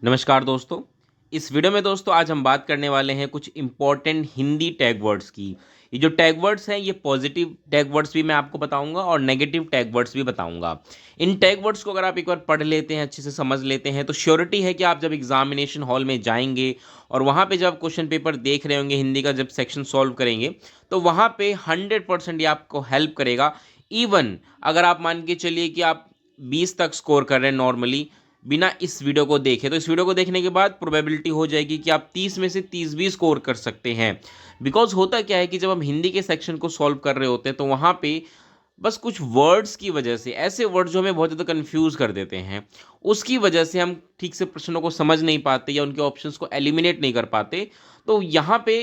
नमस्कार दोस्तों। इस वीडियो में दोस्तों आज हम बात करने वाले हैं कुछ इंपॉर्टेंट हिंदी टैग वर्ड्स की। ये जो टैग वर्ड्स हैं ये पॉजिटिव टैग वर्ड्स भी मैं आपको बताऊंगा और नेगेटिव टैग वर्ड्स भी बताऊंगा। इन टैग वर्ड्स को अगर आप एक बार पढ़ लेते हैं, अच्छे से समझ लेते हैं, तो श्योरिटी है कि आप जब एग्जामिनेशन हॉल में जाएंगे और वहाँ पे जब क्वेश्चन पेपर देख रहे होंगे, हिंदी का जब सेक्शन सॉल्व करेंगे, तो वहाँ पे 100% ये आपको हेल्प करेगा। इवन अगर आप मान के चलिए कि आप 20 तक स्कोर कर रहे हैं नॉर्मली बिना इस वीडियो को देखे, तो इस वीडियो को देखने के बाद प्रोबेबिलिटी हो जाएगी कि आप 30 में से 30 भी स्कोर कर सकते हैं। बिकॉज होता क्या है कि जब हम हिंदी के सेक्शन को सॉल्व कर रहे होते हैं तो वहाँ पे बस कुछ वर्ड्स की वजह से, ऐसे वर्ड्स जो हमें बहुत ज़्यादा कंफ्यूज कर देते हैं, उसकी वजह से हम ठीक से प्रश्नों को समझ नहीं पाते या उनके ऑप्शंस को एलिमिनेट नहीं कर पाते। तो यहाँ पे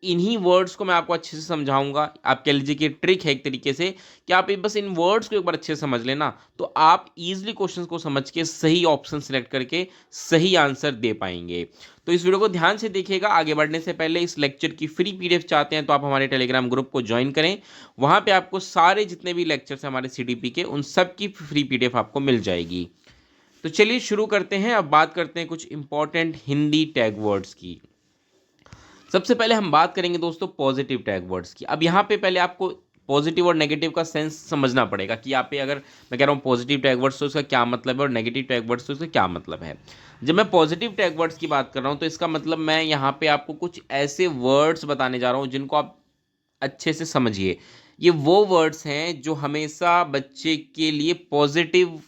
इन्हीं वर्ड्स को मैं आपको अच्छे से समझाऊंगा। आप कह लीजिए कि ट्रिक है एक तरीके से कि आप बस इन वर्ड्स को एक बार अच्छे से समझ लेना, तो आप इजीली क्वेश्चंस को समझ के सही ऑप्शन सेलेक्ट करके सही आंसर दे पाएंगे। तो इस वीडियो को ध्यान से देखिएगा। आगे बढ़ने से पहले इस लेक्चर की फ्री पीडीएफ चाहते हैं तो आप हमारे टेलीग्राम ग्रुप को ज्वाइन करें। वहां पे आपको सारे जितने भी लेक्चर्स हैं हमारे सीडीपी के, उन सब की फ्री पीडीएफ आपको मिल जाएगी। तो चलिए शुरू करते हैं। अब बात करते हैं कुछ इंपॉर्टेंट हिंदी टैग वर्ड्स की। सबसे पहले हम बात करेंगे दोस्तों पॉजिटिव टैग वर्ड्स की। अब यहाँ पे पहले आपको पॉजिटिव और नेगेटिव का सेंस समझना पड़ेगा कि यहाँ पे अगर मैं कह रहा हूँ पॉजिटिव टैग वर्ड्स तो इसका क्या मतलब है और नेगेटिव टैग वर्ड्स तो इसका क्या मतलब है। जब मैं पॉजिटिव टैग वर्ड्स की बात कर रहा हूँ तो इसका मतलब मैं यहाँ पे आपको कुछ ऐसे वर्ड्स बताने जा रहा हूँ जिनको आप अच्छे से समझिए। ये वो वर्ड्स हैं जो हमेशा बच्चे के लिए पॉजिटिव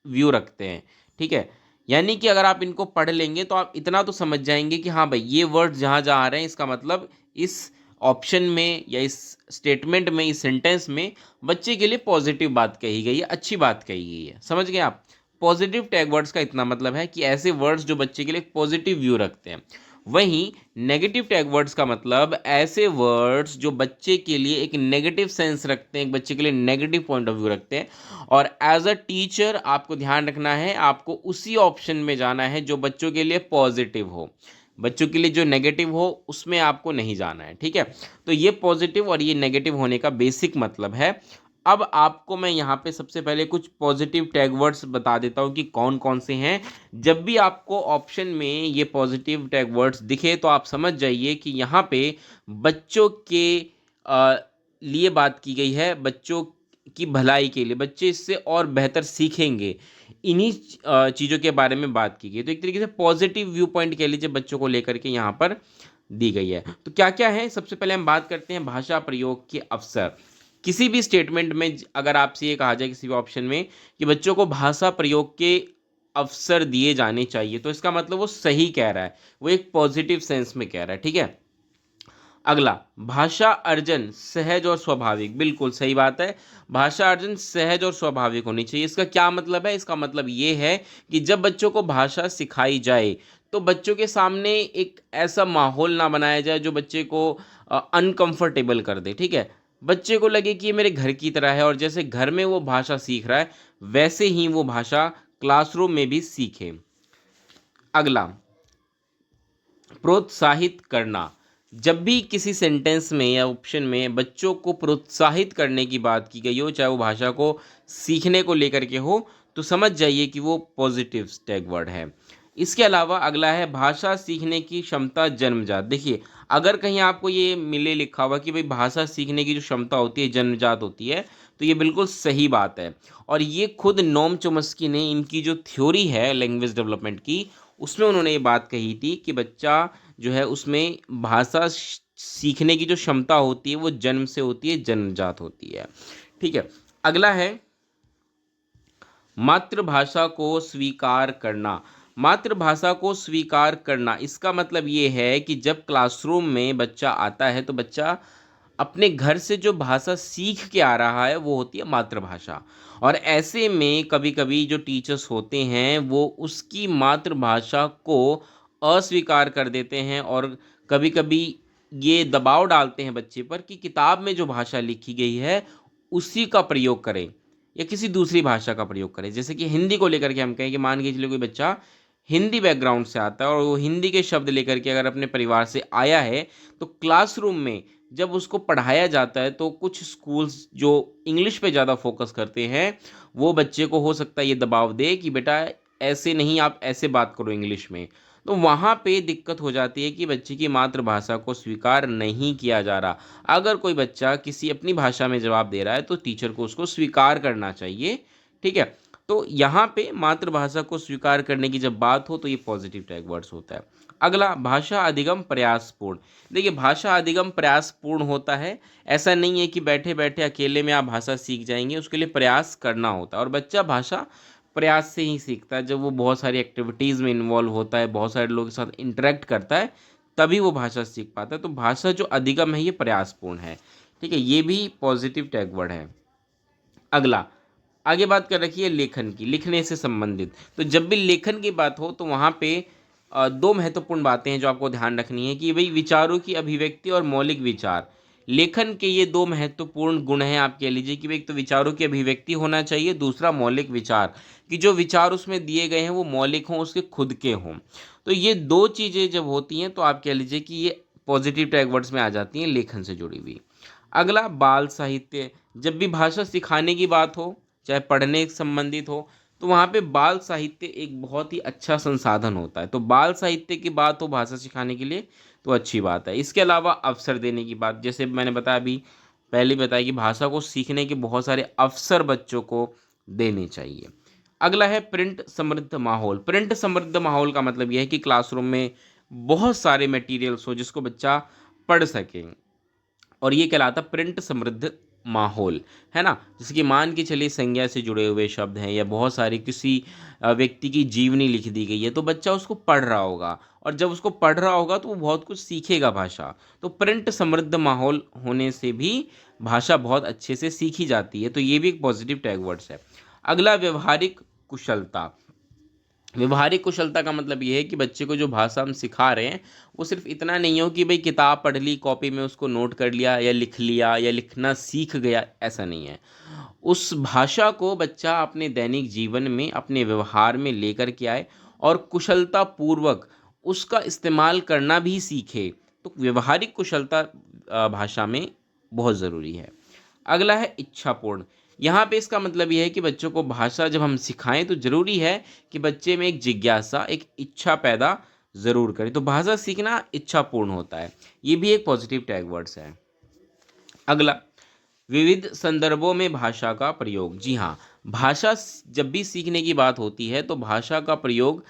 व्यू रखते हैं। ठीक है, यानी कि अगर आप इनको पढ़ लेंगे तो आप इतना तो समझ जाएंगे कि हाँ भाई ये वर्ड जहाँ जहाँ आ रहे हैं इसका मतलब इस ऑप्शन में या इस स्टेटमेंट में, इस सेंटेंस में बच्चे के लिए पॉजिटिव बात कही गई है, अच्छी बात कही गई है। समझ गए आप? पॉजिटिव टैग वर्ड्स का इतना मतलब है कि ऐसे वर्ड्स जो बच्चे के लिए पॉजिटिव व्यू रखते हैं। वहीं नेगेटिव टैग वर्ड्स का मतलब ऐसे वर्ड्स जो बच्चे के लिए एक नेगेटिव सेंस रखते हैं, एक बच्चे के लिए नेगेटिव पॉइंट ऑफ व्यू रखते हैं। और एज अ टीचर आपको ध्यान रखना है, आपको उसी ऑप्शन में जाना है जो बच्चों के लिए पॉजिटिव हो। बच्चों के लिए जो नेगेटिव हो उसमें आपको नहीं जाना है। ठीक है, तो ये पॉजिटिव और ये नेगेटिव होने का बेसिक मतलब है। अब आपको मैं यहाँ पे सबसे पहले कुछ पॉजिटिव टैग वर्ड्स बता देता हूँ कि कौन कौन से हैं। जब भी आपको ऑप्शन में ये पॉजिटिव टैग वर्ड्स दिखे तो आप समझ जाइए कि यहाँ पे बच्चों के लिए बात की गई है, बच्चों की भलाई के लिए, बच्चे इससे और बेहतर सीखेंगे, इन्हीं चीज़ों के बारे में बात की गई। तो एक तरीके से पॉजिटिव व्यू पॉइंट कह लीजिए बच्चों को लेकर के यहाँ पर दी गई है। तो क्या क्या है, सबसे पहले हम बात करते हैं भाषा प्रयोग के अवसर। किसी भी स्टेटमेंट में अगर आपसे ये कहा जाए किसी भी ऑप्शन में कि बच्चों को भाषा प्रयोग के अवसर दिए जाने चाहिए, तो इसका मतलब वो सही कह रहा है, वो एक पॉजिटिव सेंस में कह रहा है। ठीक है, अगला, भाषा अर्जन सहज और स्वाभाविक। बिल्कुल सही बात है, भाषा अर्जन सहज और स्वाभाविक होनी चाहिए। इसका क्या मतलब है? इसका मतलब ये है कि जब बच्चों को भाषा सिखाई जाए तो बच्चों के सामने एक ऐसा माहौल ना बनाया जाए जो बच्चे को अनकंफर्टेबल कर दे। ठीक है, बच्चे को लगे कि ये मेरे घर की तरह है और जैसे घर में वो भाषा सीख रहा है वैसे ही वो भाषा क्लासरूम में भी सीखे। अगला, प्रोत्साहित करना। जब भी किसी सेंटेंस में या ऑप्शन में बच्चों को प्रोत्साहित करने की बात की गई हो, चाहे वो भाषा को सीखने को लेकर के हो, तो समझ जाइए कि वो पॉजिटिव टैग वर्ड है। इसके अलावा अगला है भाषा सीखने की क्षमता जन्मजात। देखिए, अगर कहीं आपको ये मिले लिखा हुआ कि भाई भाषा सीखने की जो क्षमता होती है जन्मजात होती है, तो ये बिल्कुल सही बात है। और ये खुद नोम चोम्स्की ने इनकी जो थ्योरी है लैंग्वेज डेवलपमेंट की, उसमें उन्होंने ये बात कही थी कि बच्चा जो है उसमें भाषा सीखने की जो क्षमता होती है वो जन्म से होती है, जन्मजात होती है। ठीक है, अगला है मातृभाषा को स्वीकार करना। मातृभाषा को स्वीकार करना, इसका मतलब ये है कि जब क्लासरूम में बच्चा आता है तो बच्चा अपने घर से जो भाषा सीख के आ रहा है वो होती है मातृभाषा। और ऐसे में कभी कभी जो टीचर्स होते हैं वो उसकी मातृभाषा को अस्वीकार कर देते हैं और कभी कभी ये दबाव डालते हैं बच्चे पर कि किताब में जो भाषा लिखी गई है उसी का प्रयोग करें या किसी दूसरी भाषा का प्रयोग करें। जैसे कि हिंदी को लेकर के हम कहें कि मान के चलिए कोई बच्चा हिंदी बैकग्राउंड से आता है और वो हिंदी के शब्द लेकर के अगर अपने परिवार से आया है, तो क्लासरूम में जब उसको पढ़ाया जाता है तो कुछ स्कूल्स जो इंग्लिश पे ज़्यादा फोकस करते हैं वो बच्चे को हो सकता है ये दबाव दे कि बेटा ऐसे नहीं, आप ऐसे बात करो इंग्लिश में। तो वहाँ पे दिक्कत हो जाती है कि बच्चे की मातृभाषा को स्वीकार नहीं किया जा रहा। अगर कोई बच्चा किसी अपनी भाषा में जवाब दे रहा है तो टीचर को उसको स्वीकार करना चाहिए, ठीक है। तो यहाँ पे मातृभाषा को स्वीकार करने की जब बात हो तो ये पॉजिटिव टैग वर्ड्स होता है। अगला, भाषा अधिगम प्रयासपूर्ण। देखिए, भाषा अधिगम प्रयासपूर्ण होता है। ऐसा नहीं है कि बैठे बैठे अकेले में आप भाषा सीख जाएंगे, उसके लिए प्रयास करना होता है। और बच्चा भाषा प्रयास से ही सीखता है। जब वो बहुत सारी एक्टिविटीज़ में इन्वॉल्व होता है, बहुत सारे लोगों के साथ इंटरेक्ट करता है, तभी वो भाषा सीख पाता है। तो भाषा जो अधिगम है ये प्रयासपूर्ण है, ठीक है। ये भी पॉजिटिव टैग वर्ड है। अगला, आगे बात कर रखी है लेखन की, लिखने से संबंधित। तो जब भी लेखन की बात हो तो वहाँ पे दो महत्वपूर्ण बातें हैं जो आपको ध्यान रखनी है कि भाई विचारों की अभिव्यक्ति और मौलिक विचार। लेखन के ये दो महत्वपूर्ण गुण हैं, आप कह लीजिए कि भाई एक तो विचारों की अभिव्यक्ति होना चाहिए, दूसरा मौलिक विचार, कि जो विचार उसमें दिए गए हैं वो मौलिक हों, उसके खुद के हों। तो ये दो चीज़ें जब होती हैं तो आप कह लीजिए कि ये पॉजिटिव टैग वर्ड्स में आ जाती हैं, लेखन से जुड़ी हुई। अगला, बाल साहित्य। जब भी भाषा सिखाने की बात हो, चाहे पढ़ने से संबंधित हो, तो वहाँ पे बाल साहित्य एक बहुत ही अच्छा संसाधन होता है। तो बाल साहित्य की बात हो भाषा सिखाने के लिए तो अच्छी बात है। इसके अलावा अवसर देने की बात, जैसे मैंने बताया अभी पहले बताया कि भाषा को सीखने के बहुत सारे अवसर बच्चों को देने चाहिए। अगला है प्रिंट समृद्ध माहौल। प्रिंट समृद्ध माहौल का मतलब यह है कि क्लासरूम में बहुत सारे मटेरियल्स हो जिसको बच्चा पढ़ सके, और ये कहलाता प्रिंट समृद्ध माहौल, है ना। जैसे कि मान के चलिए संज्ञा से जुड़े हुए शब्द हैं या बहुत सारी किसी व्यक्ति की जीवनी लिख दी गई है, तो बच्चा उसको पढ़ रहा होगा, और जब उसको पढ़ रहा होगा तो वो बहुत कुछ सीखेगा भाषा। तो प्रिंट समृद्ध माहौल होने से भी भाषा बहुत अच्छे से सीखी जाती है। तो ये भी एक पॉजिटिव टैग वर्ड्स है। अगला, व्यवहारिक कुशलता। व्यवहारिक कुशलता का मतलब ये है कि बच्चे को जो भाषा हम सिखा रहे हैं वो सिर्फ इतना नहीं हो कि भाई किताब पढ़ ली, कॉपी में उसको नोट कर लिया या लिख लिया या लिखना सीख गया, ऐसा नहीं है। उस भाषा को बच्चा अपने दैनिक जीवन में अपने व्यवहार में लेकर के आए और कुशलता पूर्वक उसका इस्तेमाल करना भी सीखे। तो व्यवहारिक कुशलता भाषा में बहुत ज़रूरी है। अगला है इच्छापूर्ण। यहाँ पे इसका मतलब यह है कि बच्चों को भाषा जब हम सिखाएं तो ज़रूरी है कि बच्चे में एक जिज्ञासा, एक इच्छा पैदा ज़रूर करें। तो भाषा सीखना इच्छापूर्ण होता है, ये भी एक पॉजिटिव टैग वर्ड्स है। अगला, विविध संदर्भों में भाषा का प्रयोग। जी हाँ, भाषा जब भी सीखने की बात होती है तो भाषा का प्रयोग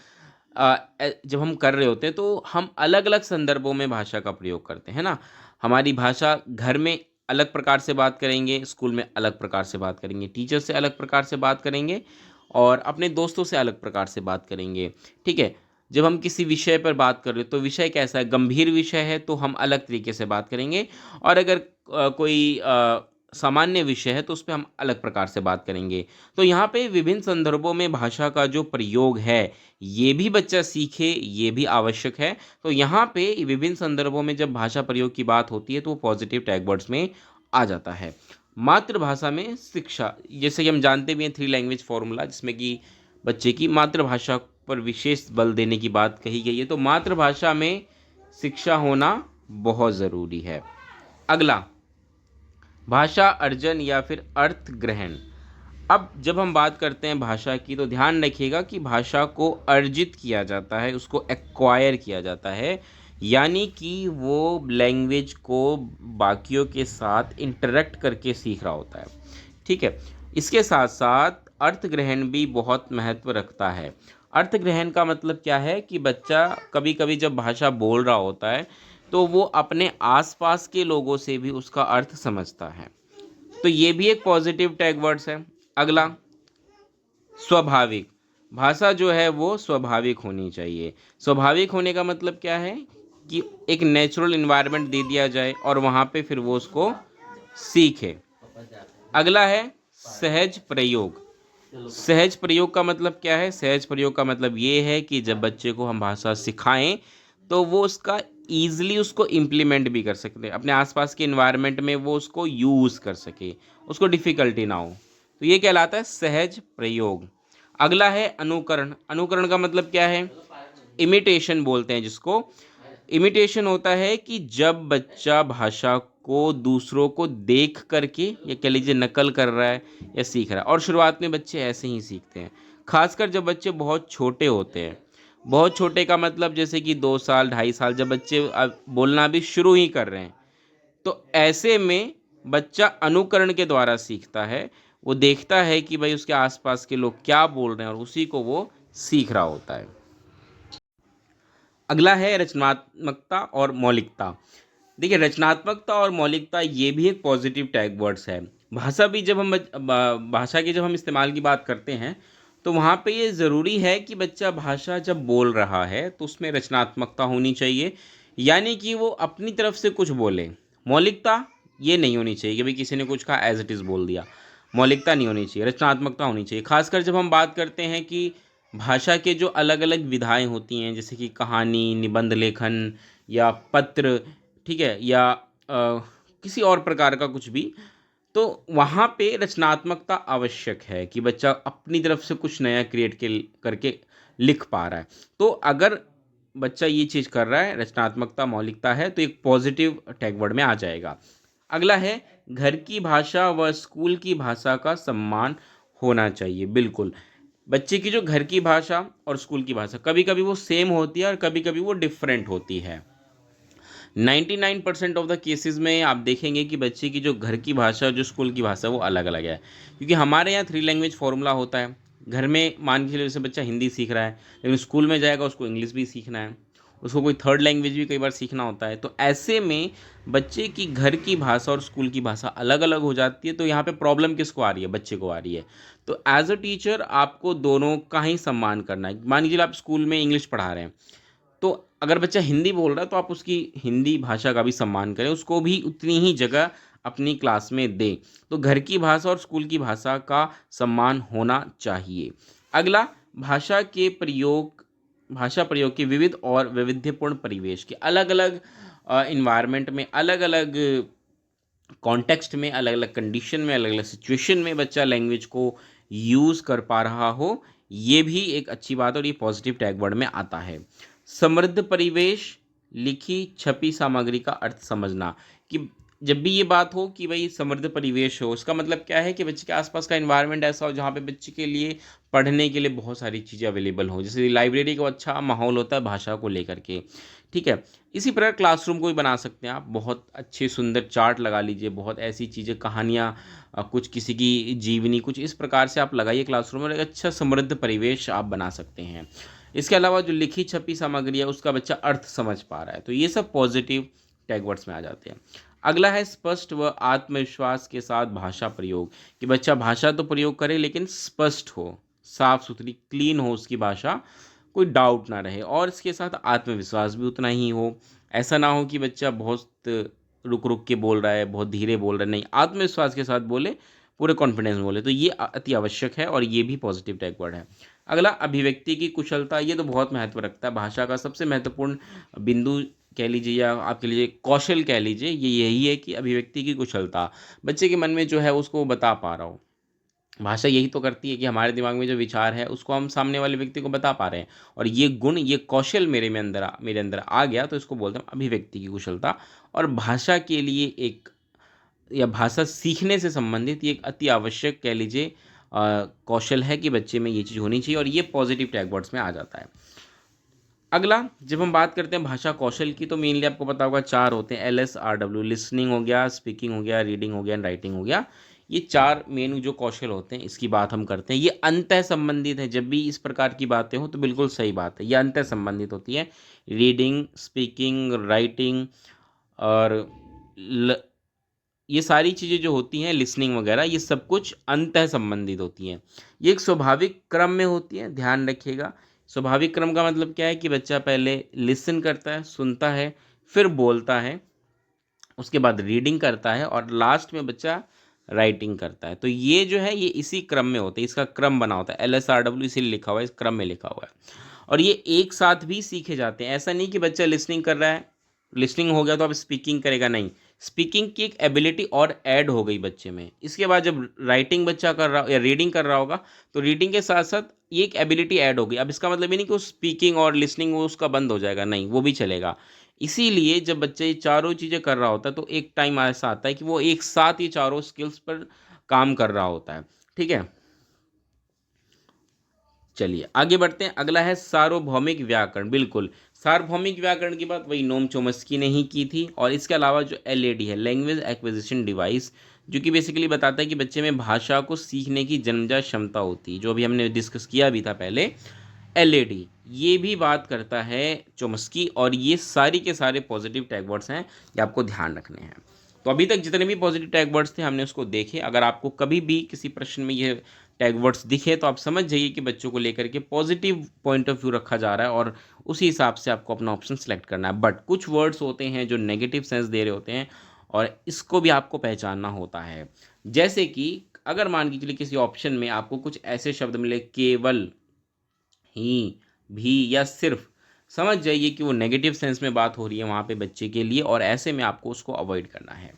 जब हम कर रहे होते हैं तो हम अलग अलग संदर्भों में भाषा का प्रयोग करते हैं ना। हमारी भाषा घर में अलग प्रकार से बात करेंगे, स्कूल में अलग प्रकार से बात करेंगे, टीचर से अलग प्रकार से बात करेंगे, और अपने दोस्तों से अलग प्रकार से बात करेंगे, ठीक है। जब हम किसी विषय पर बात कर रहे हो तो विषय कैसा है, गंभीर विषय है तो हम अलग तरीके से बात करेंगे, और अगर कोई सामान्य विषय है तो उस पर हम अलग प्रकार से बात करेंगे। तो यहाँ पे विभिन्न संदर्भों में भाषा का जो प्रयोग है ये भी बच्चा सीखे, ये भी आवश्यक है। तो यहाँ पे विभिन्न संदर्भों में जब भाषा प्रयोग की बात होती है तो वो पॉजिटिव टैग वर्ड्स में आ जाता है। मातृभाषा में शिक्षा, जैसे कि हम जानते भी हैं 3 लैंग्वेज फॉर्मूला, जिसमें कि बच्चे की मातृभाषा पर विशेष बल देने की बात कही गई है। तो मातृभाषा में शिक्षा होना बहुत ज़रूरी है। अगला, भाषा अर्जन या फिर अर्थ ग्रहण। अब जब हम बात करते हैं भाषा की तो ध्यान रखिएगा कि भाषा को अर्जित किया जाता है, उसको एक्वायर किया जाता है, यानी कि वो लैंग्वेज को बाकियों के साथ इंटरेक्ट करके सीख रहा होता है, ठीक है। इसके साथ साथ अर्थ ग्रहण भी बहुत महत्व रखता है। अर्थ ग्रहण का मतलब क्या है कि बच्चा कभी कभी जब भाषा बोल रहा होता है तो वो अपने आसपास के लोगों से भी उसका अर्थ समझता है। तो ये भी एक पॉजिटिव टैग वर्ड्स है। अगला, स्वाभाविक। भाषा जो है वो स्वाभाविक होनी चाहिए। स्वाभाविक होने का मतलब क्या है कि एक नेचुरल इन्वायरमेंट दे दिया जाए और वहाँ पे फिर वो उसको सीखे। अगला है सहज प्रयोग। सहज प्रयोग का मतलब क्या है, सहज प्रयोग का मतलब ये है कि जब बच्चे को हम भाषा सिखाएं तो वो उसका ईजिली उसको इम्प्लीमेंट भी कर सकते हैं, अपने आसपास के इन्वायरमेंट में वो उसको यूज़ कर सके, उसको डिफ़िकल्टी ना हो। तो ये कहलाता है सहज प्रयोग। अगला है अनुकरण। अनुकरण का मतलब क्या है, इमिटेशन बोलते हैं जिसको। इमिटेशन होता है कि जब बच्चा भाषा को दूसरों को देख करके या कह लीजिए नकल कर रहा है या सीख रहा है, और शुरुआत में बच्चे ऐसे ही सीखते हैं। खासकर जब बच्चे बहुत छोटे होते हैं। बहुत छोटे का मतलब जैसे कि 2 साल, 2.5 साल, जब बच्चे बोलना भी शुरू ही कर रहे हैं, तो ऐसे में बच्चा अनुकरण के द्वारा सीखता है। वो देखता है कि भाई उसके आसपास के लोग क्या बोल रहे हैं और उसी को वो सीख रहा होता है। अगला है रचनात्मकता और मौलिकता। देखिए, रचनात्मकता और मौलिकता ये भी एक पॉजिटिव टैग वर्ड्स है। भाषा भी जब हम भाषा की जब हम इस्तेमाल की बात करते हैं, तो वहाँ पे ये ज़रूरी है कि बच्चा भाषा जब बोल रहा है तो उसमें रचनात्मकता होनी चाहिए, यानी कि वो अपनी तरफ से कुछ बोले। मौलिकता ये नहीं होनी चाहिए कि भाई किसी ने कुछ कहा एज इट इज़ बोल दिया। मौलिकता नहीं होनी चाहिए, रचनात्मकता होनी चाहिए। खासकर जब हम बात करते हैं कि भाषा के जो अलग अलग विधाएं होती हैं, जैसे कि कहानी, निबंध लेखन या पत्र, ठीक है, या किसी और प्रकार का कुछ भी, तो वहाँ पे रचनात्मकता आवश्यक है कि बच्चा अपनी तरफ से कुछ नया क्रिएट के करके लिख पा रहा है। तो अगर बच्चा ये चीज़ कर रहा है, रचनात्मकता, मौलिकता है, तो एक पॉजिटिव टैग वर्ड में आ जाएगा। अगला है घर की भाषा व स्कूल की भाषा का सम्मान होना चाहिए। बिल्कुल, बच्चे की जो घर की भाषा और स्कूल की भाषा कभी कभी वो सेम होती है और कभी कभी वो डिफरेंट होती है। 99% ऑफ द केसेस में आप देखेंगे कि बच्चे की जो घर की भाषा और जो स्कूल की भाषा वो अलग अलग है, क्योंकि हमारे यहाँ 3 लैंग्वेज फार्मूला होता है। घर में मान के चलिए जैसे बच्चा हिंदी सीख रहा है, लेकिन स्कूल में जाएगा उसको इंग्लिश भी सीखना है, उसको कोई थर्ड लैंग्वेज भी कई बार सीखना होता है। तो ऐसे में बच्चे की घर की भाषा और स्कूल की भाषा अलग अलग हो जाती है। तो यहाँ पे प्रॉब्लम किसको आ रही है? बच्चे को आ रही है। तो एज अ टीचर आपको दोनों का ही सम्मान करना है। मान लीजिए आप स्कूल में इंग्लिश पढ़ा रहे हैं, तो अगर बच्चा हिंदी बोल रहा है तो आप उसकी हिंदी भाषा का भी सम्मान करें, उसको भी उतनी ही जगह अपनी क्लास में दें। तो घर की भाषा और स्कूल की भाषा का सम्मान होना चाहिए। अगला, भाषा के प्रयोग भाषा प्रयोग के विविध और वैविध्यपूर्ण परिवेश के अलग अलग इन्वायरमेंट में, अलग अलग कॉन्टेक्स्ट में, अलग अलग कंडीशन में, अलग अलग सिचुएशन में बच्चा लैंग्वेज को यूज़ कर पा रहा हो, ये भी एक अच्छी बात है और ये पॉजिटिव टैग वर्ड में आता है। समृद्ध परिवेश, लिखी छपी सामग्री का अर्थ समझना। कि जब भी ये बात हो कि भाई समृद्ध परिवेश हो, उसका मतलब क्या है कि बच्चे के आसपास का एनवायरनमेंट ऐसा हो जहाँ पे बच्चे के लिए पढ़ने के लिए बहुत सारी चीज़ें अवेलेबल हो। जैसे लाइब्रेरी का अच्छा माहौल होता है भाषा को लेकर के, ठीक है। इसी प्रकार क्लासरूम को भी बना सकते हैं आप। बहुत अच्छे सुंदर चार्ट लगा लीजिए, बहुत ऐसी चीज़ें, कहानियाँ, कुछ किसी की जीवनी, कुछ इस प्रकार से आप लगाइए क्लासरूम में, एक अच्छा समृद्ध परिवेश आप बना सकते हैं। इसके अलावा जो लिखी छपी सामग्री है उसका बच्चा अर्थ समझ पा रहा है, तो ये सब पॉजिटिव टैग वर्ड्स में आ जाते हैं। अगला है स्पष्ट व आत्मविश्वास के साथ भाषा प्रयोग। कि बच्चा भाषा तो प्रयोग करे लेकिन स्पष्ट हो, साफ सुथरी, क्लीन हो उसकी भाषा, कोई डाउट ना रहे, और इसके साथ आत्मविश्वास भी उतना ही हो। ऐसा ना हो कि बच्चा बहुत रुक रुक के बोल रहा है, बहुत धीरे बोल रहा है, नहीं, आत्मविश्वास के साथ बोले, पूरे कॉन्फिडेंस में बोले। तो ये अति आवश्यक है और ये भी पॉजिटिव टैग वर्ड है। अगला, अभिव्यक्ति की कुशलता। ये तो बहुत महत्व रखता है। भाषा का सबसे महत्वपूर्ण बिंदु कह लीजिए या आप कह लीजिए कौशल कह लीजिए, ये यही है कि अभिव्यक्ति की कुशलता, बच्चे के मन में जो है उसको वो बता पा रहा हो। भाषा यही तो करती है कि हमारे दिमाग में जो विचार है उसको हम सामने वाले व्यक्ति को बता पा रहे हैं, और ये गुण, ये कौशल मेरे अंदर आ गया, तो इसको बोलते हैं अभिव्यक्ति की कुशलता। और भाषा के लिए एक, या भाषा सीखने से संबंधित ये एक अति आवश्यक कह लीजिए कौशल है कि बच्चे में ये चीज़ होनी चाहिए, और ये पॉजिटिव टैग वर्ड्स में आ जाता है। अगला, जब हम बात करते हैं भाषा कौशल की, तो मेनली आपको पता होगा 4 होते हैं, LSRW, लिसनिंग हो गया, स्पीकिंग हो गया, रीडिंग हो गया एंड राइटिंग हो गया। ये 4 मेन जो कौशल होते हैं इसकी बात हम करते हैं। ये अंतः संबंधित है। जब भी इस प्रकार की बातें हो तो बिल्कुल सही बात है, ये अंतः संबंधित होती है। रीडिंग, स्पीकिंग, राइटिंग और ये सारी चीज़ें जो होती हैं, लिसनिंग वगैरह, ये सब कुछ अंतः संबंधित होती हैं। ये एक स्वाभाविक क्रम में होती है, ध्यान रखिएगा। स्वाभाविक क्रम का मतलब क्या है कि बच्चा पहले लिसन करता है, सुनता है, फिर बोलता है, उसके बाद रीडिंग करता है, और लास्ट में बच्चा राइटिंग करता है। तो ये जो है ये इसी क्रम में होता है, इसका क्रम बना होता है। LSRW इसीलिए लिखा हुआ है, इस क्रम में लिखा हुआ है। और ये एक साथ भी सीखे जाते हैं। ऐसा नहीं कि बच्चा लिसनिंग कर रहा है, लिसनिंग हो गया तो अब स्पीकिंग करेगा, नहीं। स्पीकिंग की एक एबिलिटी और ऐड हो गई बच्चे में। इसके बाद जब राइटिंग बच्चा कर रहा या रीडिंग कर रहा होगा, तो रीडिंग के साथ साथ ये एक एबिलिटी ऐड हो गई। अब इसका मतलब ये नहीं कि वो स्पीकिंग और लिसनिंग वो उसका बंद हो जाएगा, नहीं, वो भी चलेगा। इसीलिए जब बच्चा ये चारों चीज़ें कर रहा होता है, तो एक टाइम ऐसा आता है कि वो एक साथ ये चारों स्किल्स पर काम कर रहा होता है, ठीक है। चलिए आगे बढ़ते हैं। अगला है सार्वभौमिक व्याकरण। बिल्कुल, सार्वभौमिक व्याकरण की बात वही नोम चोम्स्की ने ही की थी। और इसके अलावा जो एलएडी है, लैंग्वेज एक्विजिशन डिवाइस, जो कि बेसिकली बताता है कि बच्चे में भाषा को सीखने की जन्मजात क्षमता होती है, जो अभी हमने डिस्कस किया भी था पहले। एलएडी ये भी बात करता है चोम्स्की, और ये सारी के सारे पॉजिटिव टैग वर्ड्स हैं, ये आपको ध्यान रखने हैं। तो अभी तक जितने भी पॉजिटिव टैग वर्ड्स थे हमने उसको देखे। अगर आपको कभी भी किसी प्रश्न में ये टैग वर्ड्स दिखे तो आप समझ जाइए कि बच्चों को लेकर के पॉजिटिव पॉइंट ऑफ व्यू रखा जा रहा है, और उसी हिसाब से आपको अपना ऑप्शन सेलेक्ट करना है। बट कुछ वर्ड्स होते हैं जो नेगेटिव सेंस दे रहे होते हैं, और इसको भी आपको पहचानना होता है। जैसे कि अगर मान के चलिए किसी ऑप्शन में आपको कुछ ऐसे शब्द मिले, केवल, ही, भी या सिर्फ, समझ जाइए कि वो नेगेटिव सेंस में बात हो रही है वहाँ पे बच्चे के लिए, और ऐसे में आपको उसको अवॉइड करना है।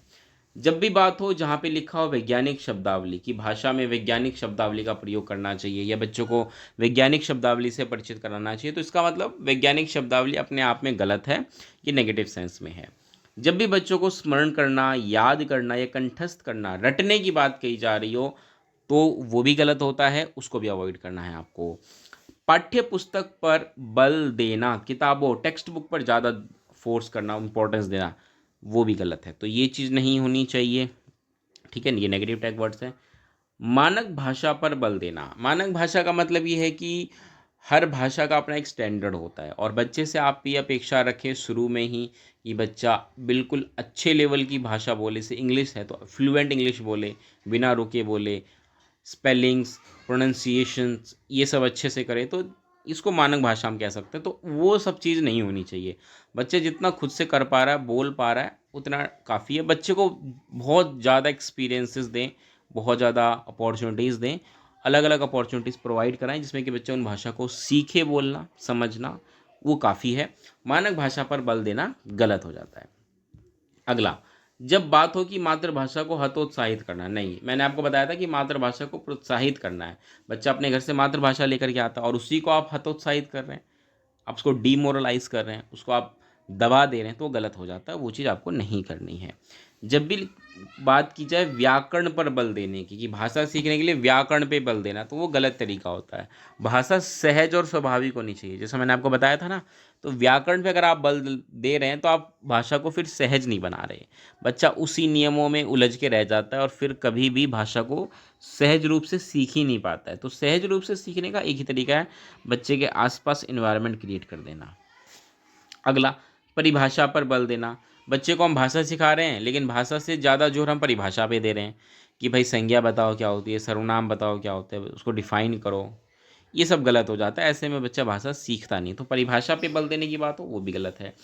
जब भी बात हो जहाँ पे लिखा हो वैज्ञानिक शब्दावली की, भाषा में वैज्ञानिक शब्दावली का प्रयोग करना चाहिए, या बच्चों को वैज्ञानिक शब्दावली से परिचित कराना चाहिए, तो इसका मतलब वैज्ञानिक शब्दावली अपने आप में गलत है, ये नेगेटिव सेंस में है। जब भी बच्चों को स्मरण करना, याद करना या कंठस्थ करना, रटने की बात कही जा रही हो, तो वो भी गलत होता है, उसको भी अवॉइड करना है आपको। पाठ्य पुस्तक पर बल देना, किताबों टेक्स्ट बुक पर ज़्यादा फोर्स करना, इंपॉर्टेंस देना, वो भी गलत है। तो ये चीज़ नहीं होनी चाहिए, ठीक है। ये नेगेटिव टैग वर्ड्स हैं। मानक भाषा पर बल देना, मानक भाषा का मतलब ये है कि हर भाषा का अपना एक स्टैंडर्ड होता है, और बच्चे से आप ये अपेक्षा रखें शुरू में ही कि बच्चा बिल्कुल अच्छे लेवल की भाषा बोले। से इंग्लिश है तो फ्लुएंट इंग्लिश बोले, बिना रुके बोले, स्पेलिंग्स, प्रोनाउंसिएशंस ये सब अच्छे से करे, तो इसको मानक भाषा हम कह सकते हैं। तो वो सब चीज़ नहीं होनी चाहिए। बच्चे जितना खुद से कर पा रहा है, बोल पा रहा है, उतना काफ़ी है। बच्चे को बहुत ज़्यादा एक्सपीरियंसेस दें, बहुत ज़्यादा अपॉर्चुनिटीज़ दें, अलग अलग अपॉर्चुनिटीज़ प्रोवाइड कराएं, जिसमें कि बच्चे उन भाषा को सीखे बोलना, समझना, वो काफ़ी है। मानक भाषा पर बल देना गलत हो जाता है। अगला, जब बात हो कि मातृभाषा को हतोत्साहित करना, नहीं, मैंने आपको बताया था कि मातृभाषा को प्रोत्साहित करना है। बच्चा अपने घर से मातृभाषा लेकर के आता है और उसी को आप हतोत्साहित कर रहे हैं, आप उसको डीमोरलाइज कर रहे हैं, उसको आप दबा दे रहे हैं, तो वो गलत हो जाता है। वो चीज़ आपको नहीं करनी है। जब भी बात की जाए व्याकरण पर बल देने की, कि भाषा सीखने के लिए व्याकरण पे बल देना, तो वो गलत तरीका होता है। भाषा सहज और स्वाभाविक होनी चाहिए, जैसा मैंने आपको बताया था ना। तो व्याकरण पे अगर आप बल दे रहे हैं तो आप भाषा को फिर सहज नहीं बना रहे। बच्चा उसी नियमों में उलझ के रह जाता है और फिर कभी भी भाषा को सहज रूप से सीख ही नहीं पाता है। तो सहज रूप से सीखने का एक ही तरीका है, बच्चे के आसपास इन्वायरमेंट क्रिएट कर देना। अगला, परिभाषा पर बल देना। बच्चे को हम भाषा सिखा रहे हैं, लेकिन भाषा से ज़्यादा जोर हम परिभाषा पे दे रहे हैं, कि भाई संज्ञा बताओ क्या होती है, सर्वनाम बताओ क्या होता है, उसको डिफाइन करो। ये सब गलत हो जाता है, ऐसे में बच्चा भाषा सीखता नहीं। तो परिभाषा पे बल देने की बात हो, वो भी गलत है।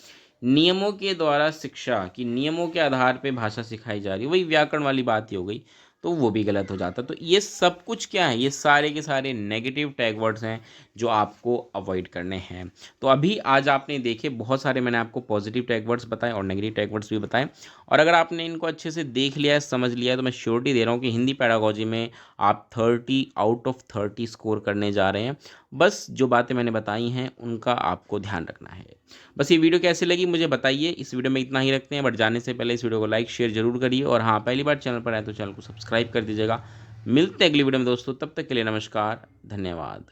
नियमों के द्वारा शिक्षा, कि नियमों के आधार पे भाषा सिखाई जा रही है, वही व्याकरण वाली बात ही हो गई, तो वो भी गलत हो जाता है। तो ये सब कुछ क्या है, ये सारे के सारे नेगेटिव टैग वर्ड्स हैं जो आपको अवॉइड करने हैं। तो अभी आज आपने देखे बहुत सारे, मैंने आपको पॉजिटिव टैग वर्ड्स बताए और नेगेटिव टैग वर्ड्स भी बताए, और अगर आपने इनको अच्छे से देख लिया है, समझ लिया है, तो मैं श्योरिटी दे रहा हूँ कि हिंदी पैडागोजी में आप 30 आउट ऑफ 30 स्कोर करने जा रहे हैं। बस जो बातें मैंने बताई हैं उनका आपको ध्यान रखना है। बस ये वीडियो कैसी लगी मुझे बताइए। इस वीडियो में इतना ही रखते हैं, बट जाने से पहले इस वीडियो को लाइक शेयर जरूर करिए, और हाँ, पहली बार चैनल पर आए तो चैनल को सब्सक्राइब कर दीजिएगा। मिलते हैं अगली वीडियो में दोस्तों, तब तक के लिए नमस्कार, धन्यवाद।